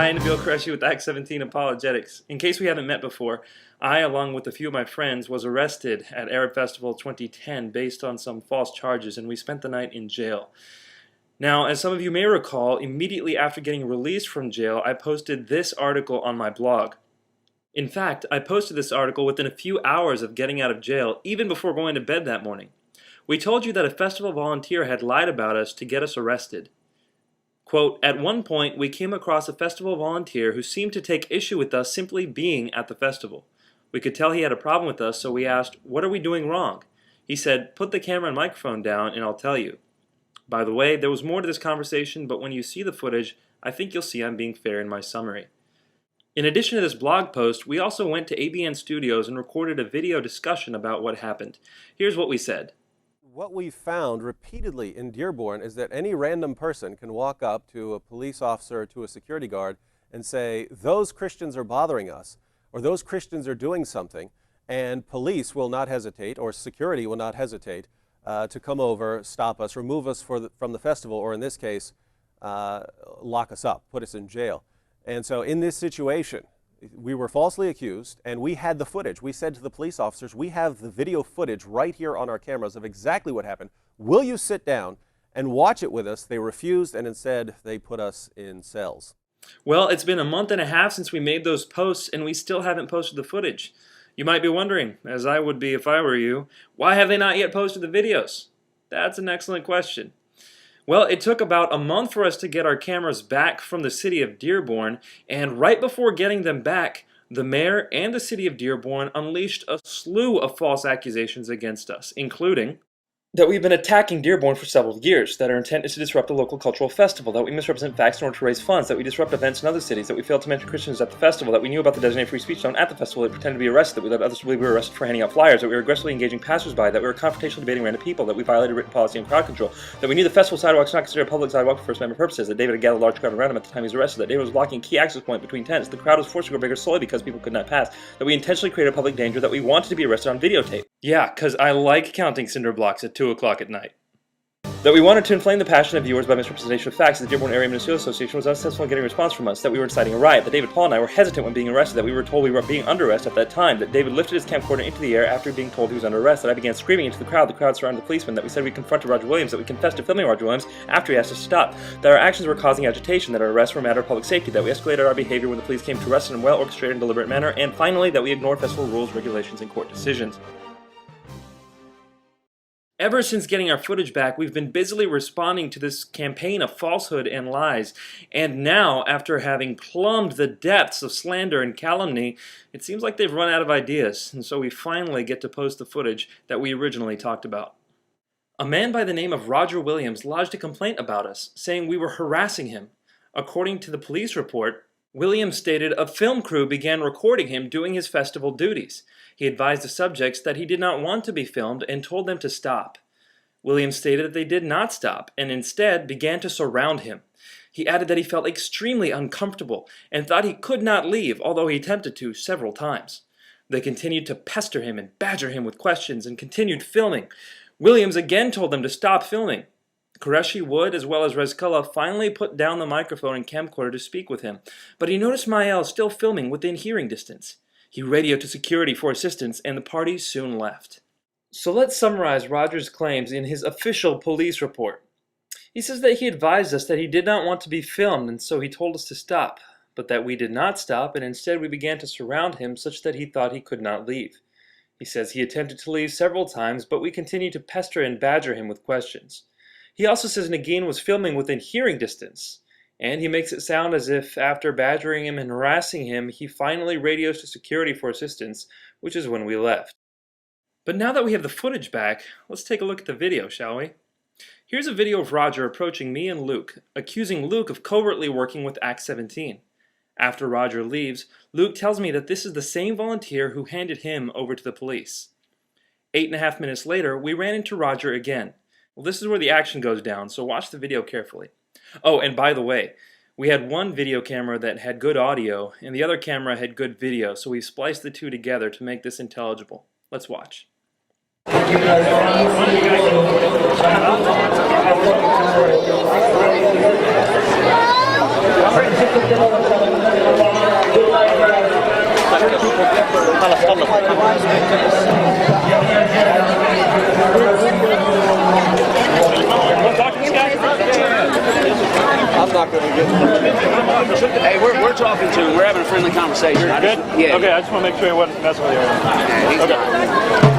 Hi, Nabil Qureshi with Act 17 Apologetics. In case we haven't met before, I, along with a few of my friends, was arrested at Arab Festival 2010 based on some false charges, and we spent the night in jail. Now, as some of you may recall, immediately after getting released from jail, I posted this article on my blog. In fact, I posted this article within a few hours of getting out of jail, even before going to bed that morning. We told you that a festival volunteer had lied about us to get us arrested. Quote, at one point, we came across a festival volunteer who seemed to take issue with us simply being at the festival. We could tell he had a problem with us, so we asked, what are we doing wrong? He said, put the camera and microphone down and I'll tell you. By the way, there was more to this conversation, but when you see the footage, I think you'll see I'm being fair in my summary. In addition to this blog post, we also went to ABN Studios and recorded a video discussion about what happened. Here's what we said. What we found repeatedly in Dearborn is that any random person can walk up to a police officer or to a security guard and say, those Christians are bothering us, or those Christians are doing something, and police will not hesitate, or security will not hesitate, to come over, stop us, remove us from the festival, or in this case, lock us up, put us in jail. And so in this situation, we were falsely accused, and we had the footage. We said to the police officers, we have the video footage right here on our cameras of exactly what happened. Will you sit down and watch it with us? They refused, and instead they put us in cells. Well, it's been a month and a half since we made those posts, and we still haven't posted the footage. You might be wondering, as I would be if I were you, why have they not yet posted the videos? That's an excellent question. Well, it took about a month for us to get our cameras back from the city of Dearborn, and right before getting them back, the mayor and the city of Dearborn unleashed a slew of false accusations against us, including that we've been attacking Dearborn for several years, that our intent is to disrupt a local cultural festival, that we misrepresent facts in order to raise funds, that we disrupt events in other cities, that we failed to mention Christians at the festival, that we knew about the designated free speech zone at the festival, that we pretended to be arrested, that we let others believe we were arrested for handing out flyers, that we were aggressively engaging passersby, that we were confrontationally debating random people, that we violated written policy and crowd control, that we knew the festival sidewalks were not considered a public sidewalk for First Amendment purposes, that David had gathered a large crowd around him at the time he was arrested, that David was blocking a key access point between tents, the crowd was forced to go bigger solely because people could not pass, that we intentionally created a public danger, that we wanted to be arrested on videotape. Yeah, because I like counting cinder blocks at 2 o'clock at night. That we wanted to inflame the passion of viewers by misrepresentation of facts, that the Dearborn Area Ministerial Association was unsuccessful in getting a response from us, that we were inciting a riot, that David, Paul, and I were hesitant when being arrested, that we were told we were being under arrest at that time, that David lifted his camcorder into the air after being told he was under arrest, that I began screaming into the crowd surrounded the policeman, that we said we confronted Roger Williams, that we confessed to filming Roger Williams after he asked us to stop, that our actions were causing agitation, that our arrests were a matter of public safety, that we escalated our behavior when the police came to arrest us in a well-orchestrated and deliberate manner, and finally, that we ignored festival rules, regulations, and court decisions. Ever since getting our footage back, we've been busily responding to this campaign of falsehood and lies. And now, after having plumbed the depths of slander and calumny, it seems like they've run out of ideas. And so we finally get to post the footage that we originally talked about. A man by the name of Roger Williams lodged a complaint about us, saying we were harassing him. According to the police report, Williams stated a film crew began recording him doing his festival duties. He advised the subjects that he did not want to be filmed and told them to stop. Williams stated that they did not stop and instead began to surround him. He added that he felt extremely uncomfortable and thought he could not leave, although he attempted to several times. They continued to pester him and badger him with questions and continued filming. Williams again told them to stop filming. Qureshi, Wood, as well as Rezkullah finally put down the microphone and camcorder to speak with him, but he noticed Mael still filming within hearing distance. He radioed to security for assistance, and the party soon left. So let's summarize Roger's claims in his official police report. He says that he advised us that he did not want to be filmed, and so he told us to stop, but that we did not stop, and instead we began to surround him such that he thought he could not leave. He says he attempted to leave several times, but we continued to pester and badger him with questions. He also says Nagin was filming within hearing distance, and he makes it sound as if after badgering him and harassing him, he finally radios to security for assistance, which is when we left. But now that we have the footage back, let's take a look at the video, shall we? Here's a video of Roger approaching me and Luke, accusing Luke of covertly working with Act 17. After Roger leaves, Luke tells me that this is the same volunteer who handed him over to the police. 8.5 minutes later, we ran into Roger again. Well, this is where the action goes down, so watch the video carefully. Oh, and by the way, we had one video camera that had good audio, and the other camera had good video, so we spliced the two together to make this intelligible. Let's watch. I'm not going to get. Hey, we're talking to him. We're having a friendly conversation. Good? Yeah. Okay, I just want to make sure he wasn't messing with you. Yeah, he's Okay. not.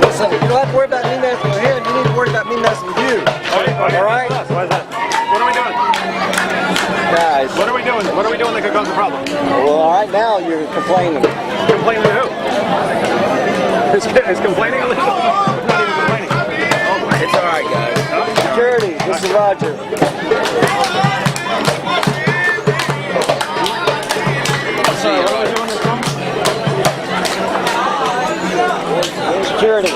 Listen, you don't have to worry about me messing with him. You need to worry about me messing with you. Okay. All right? Why is that? What are we doing? Guys. What are we doing? What are we doing that could cause a problem? Well, all right, now you're complaining. Complaining to who? Is complaining illegal? It's not even complaining. It's all right, guys. Security, this is Roger. Sorry, what are we doing this from? Security.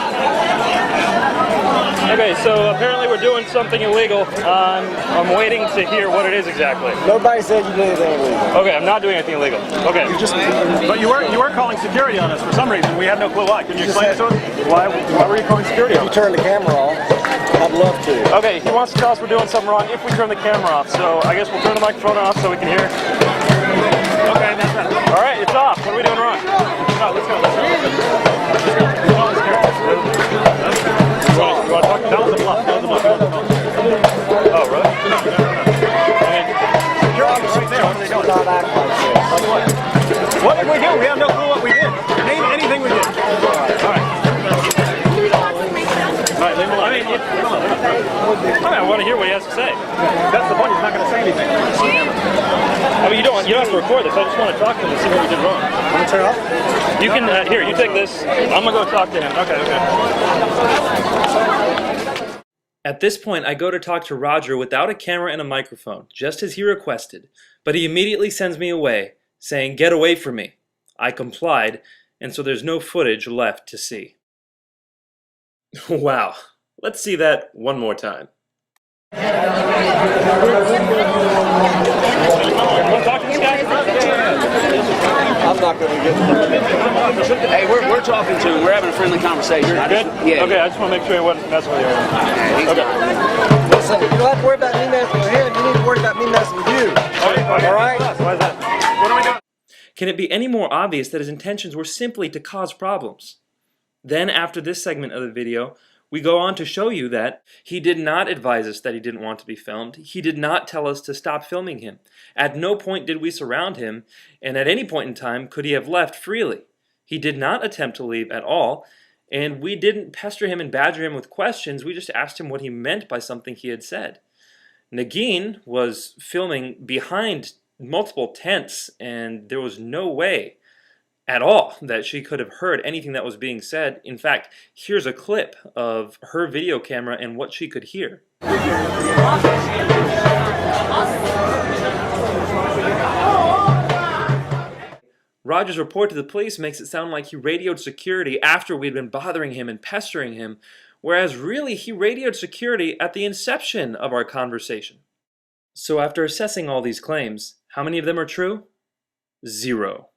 Okay, so apparently we're doing something illegal. I'm waiting to hear what it is exactly. Nobody said you did anything illegal. Okay, I'm not doing anything illegal. Okay. But you were calling security on us for some reason. We had no clue why. Can you explain it to us? Why were you calling security on You us? turn the camera off. I'd love to. Okay, he wants to tell us we're doing something wrong if we turn the camera off. So I guess we'll turn the microphone off so we can hear. Okay, that's better. All right, it's off. What are we doing wrong? No, let's go. You want to talk? That was a bluff. That was a bluff. That was a bluff. Oh, really? Security's right there. What are they doing? Not act like this. What did we do? We have no clue what we did. Name anything we did. All right. All right, leave him alone. I want to hear what he has to say. That's the point. He's not going to say anything. I mean, you don't have to record this. I just want to talk to him and see what we did wrong. Want to turn it off? You can here. You take this. I'm gonna go talk to him. Okay. At this point, I go to talk to Roger without a camera and a microphone, just as he requested. But he immediately sends me away, saying, "Get away from me." I complied, and so there's no footage left to see. Wow. Let's see that one more time. Talk to this guy? I'm not going to get. Hey, we're talking to him. We're having a friendly conversation. Good? Yeah. Okay, I just want to make sure he wasn't messing with you. Yeah, he's Okay. not. Listen, you don't have to worry about me messing with him. You need to worry about me messing with you. Okay. All right? Why is that? What are we doing? Can it be any more obvious that his intentions were simply to cause problems? Then, after this segment of the video, we go on to show you that he did not advise us that he didn't want to be filmed. He did not tell us to stop filming him. At no point did we surround him, and at any point in time could he have left freely. He did not attempt to leave at all, and we didn't pester him and badger him with questions. We just asked him what he meant by something he had said. Nagin was filming behind multiple tents, and there was no way at all that she could have heard anything that was being said. In fact, here's a clip of her video camera and what she could hear. Roger's report to the police makes it sound like he radioed security after we'd been bothering him and pestering him, whereas really he radioed security at the inception of our conversation. So after assessing all these claims, how many of them are true? 0.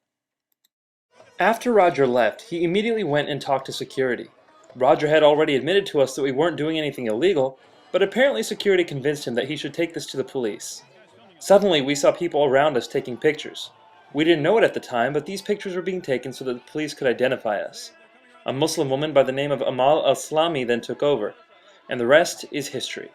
After Roger left, he immediately went and talked to security. Roger had already admitted to us that we weren't doing anything illegal, but apparently security convinced him that he should take this to the police. Suddenly, we saw people around us taking pictures. We didn't know it at the time, but these pictures were being taken so that the police could identify us. A Muslim woman by the name of Amal al-Islami then took over, and the rest is history.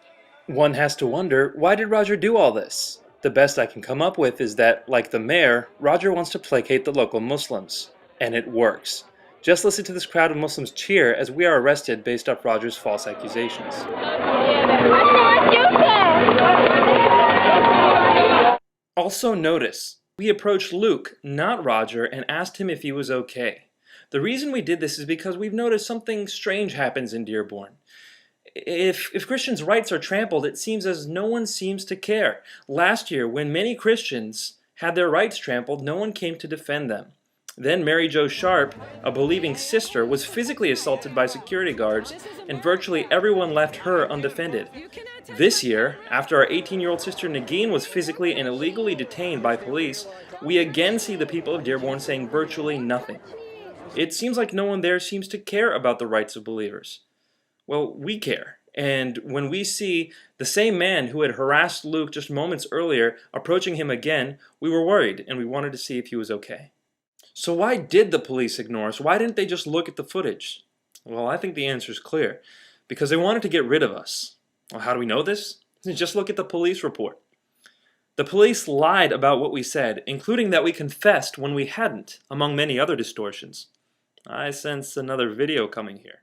One has to wonder, why did Roger do all this? The best I can come up with is that, like the mayor, Roger wants to placate the local Muslims. And it works. Just listen to this crowd of Muslims cheer as we are arrested based off Roger's false accusations. Also notice, we approached Luke, not Roger, and asked him if he was okay. The reason we did this is because we've noticed something strange happens in Dearborn. If Christians' rights are trampled, it seems as no one seems to care. Last year, when many Christians had their rights trampled, no one came to defend them. Then Mary Jo Sharp, a believing sister, was physically assaulted by security guards, and virtually everyone left her undefended. This year, after our 18-year-old sister Nagin was physically and illegally detained by police, we again see the people of Dearborn saying virtually nothing. It seems like no one there seems to care about the rights of believers. Well, we care, And when we see the same man who had harassed Luke just moments earlier approaching him again, we were worried and we wanted to see if he was okay. So why did the police ignore us? Why didn't they just look at the footage? Well, I think the answer is clear. Because they wanted to get rid of us. Well, how do we know this? Just look at the police report. The police lied about what we said, including that we confessed when we hadn't, among many other distortions. I sense another video coming here.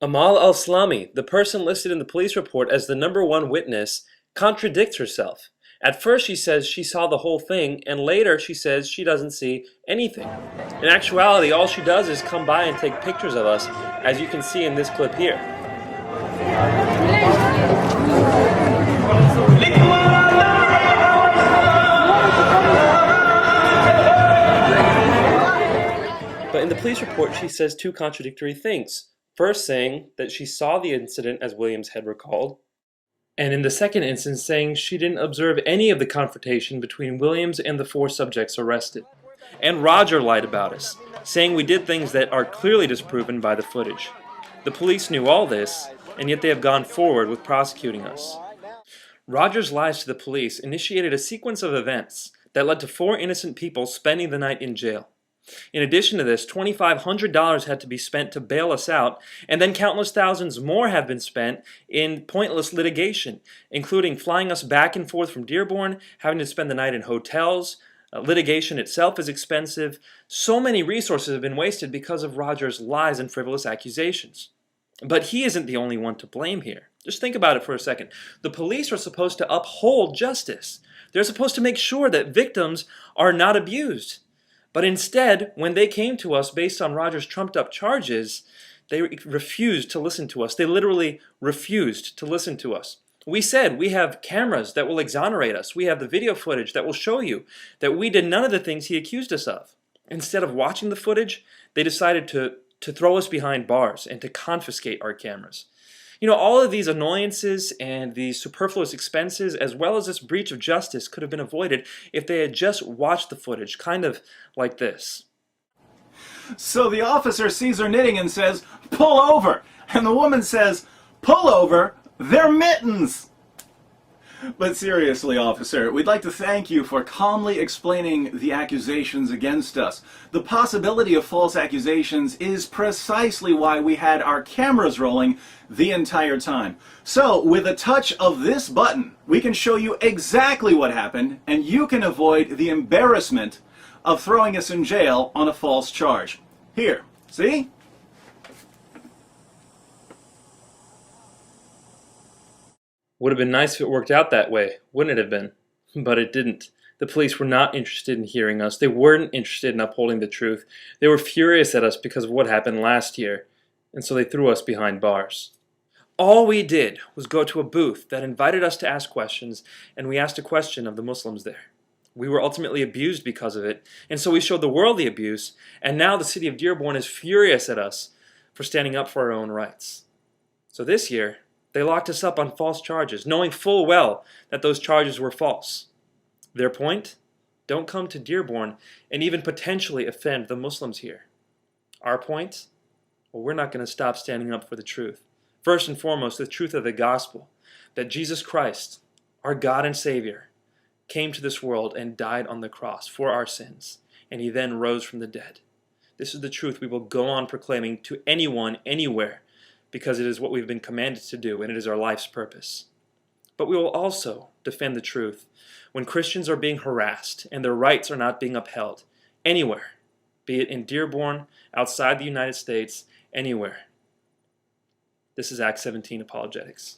Amal al-Islami, the person listed in the police report as the #1 witness, contradicts herself. At first she says she saw the whole thing, and later she says she doesn't see anything. In actuality, all she does is come by and take pictures of us, as you can see in this clip here. But in the police report, she says two contradictory things. First saying that she saw the incident as Williams had recalled, and in the second instance saying she didn't observe any of the confrontation between Williams and the 4 subjects arrested. And Roger lied about us, saying we did things that are clearly disproven by the footage. The police knew all this, and yet they have gone forward with prosecuting us. Roger's lies to the police initiated a sequence of events that led to 4 innocent people spending the night in jail. In addition to this, $2,500 had to be spent to bail us out, and then countless thousands more have been spent in pointless litigation, including flying us back and forth from Dearborn, having to spend the night in hotels. Litigation itself is expensive. So many resources have been wasted because of Roger's lies and frivolous accusations. But he isn't the only one to blame here. Just think about it for a second. The police are supposed to uphold justice. They're supposed to make sure that victims are not abused. But instead, when they came to us based on Roger's trumped-up charges, they refused to listen to us. They literally refused to listen to us. We said we have cameras that will exonerate us. We have the video footage that will show you that we did none of the things he accused us of. Instead of watching the footage, they decided to throw us behind bars and to confiscate our cameras. You know, all of these annoyances and these superfluous expenses, as well as this breach of justice, could have been avoided if they had just watched the footage, kind of like this. So the officer sees her knitting and says, "Pull over." And the woman says, "Pull over? They're mittens." But seriously, officer, we'd like to thank you for calmly explaining the accusations against us. The possibility of false accusations is precisely why we had our cameras rolling the entire time. So, with a touch of this button, we can show you exactly what happened, and you can avoid the embarrassment of throwing us in jail on a false charge. Here, see? Would have been nice if it worked out that way, wouldn't it have been? But it didn't. The police were not interested in hearing us. They weren't interested in upholding the truth. They were furious at us because of what happened last year, and so they threw us behind bars. All we did was go to a booth that invited us to ask questions, and we asked a question of the Muslims there. We were ultimately abused because of it, and so we showed the world the abuse, and now the city of Dearborn is furious at us for standing up for our own rights. So this year, they locked us up on false charges, knowing full well that those charges were false. Their point? Don't come to Dearborn and even potentially offend the Muslims here. Our point? Well, we're not going to stop standing up for the truth. First and foremost, the truth of the gospel, that Jesus Christ, our God and Savior, came to this world and died on the cross for our sins, and he then rose from the dead. This is the truth we will go on proclaiming to anyone, anywhere, because it is what we've been commanded to do, and it is our life's purpose. But we will also defend the truth when Christians are being harassed and their rights are not being upheld, anywhere, be it in Dearborn, outside the United States, anywhere. This is Act 17 Apologetics.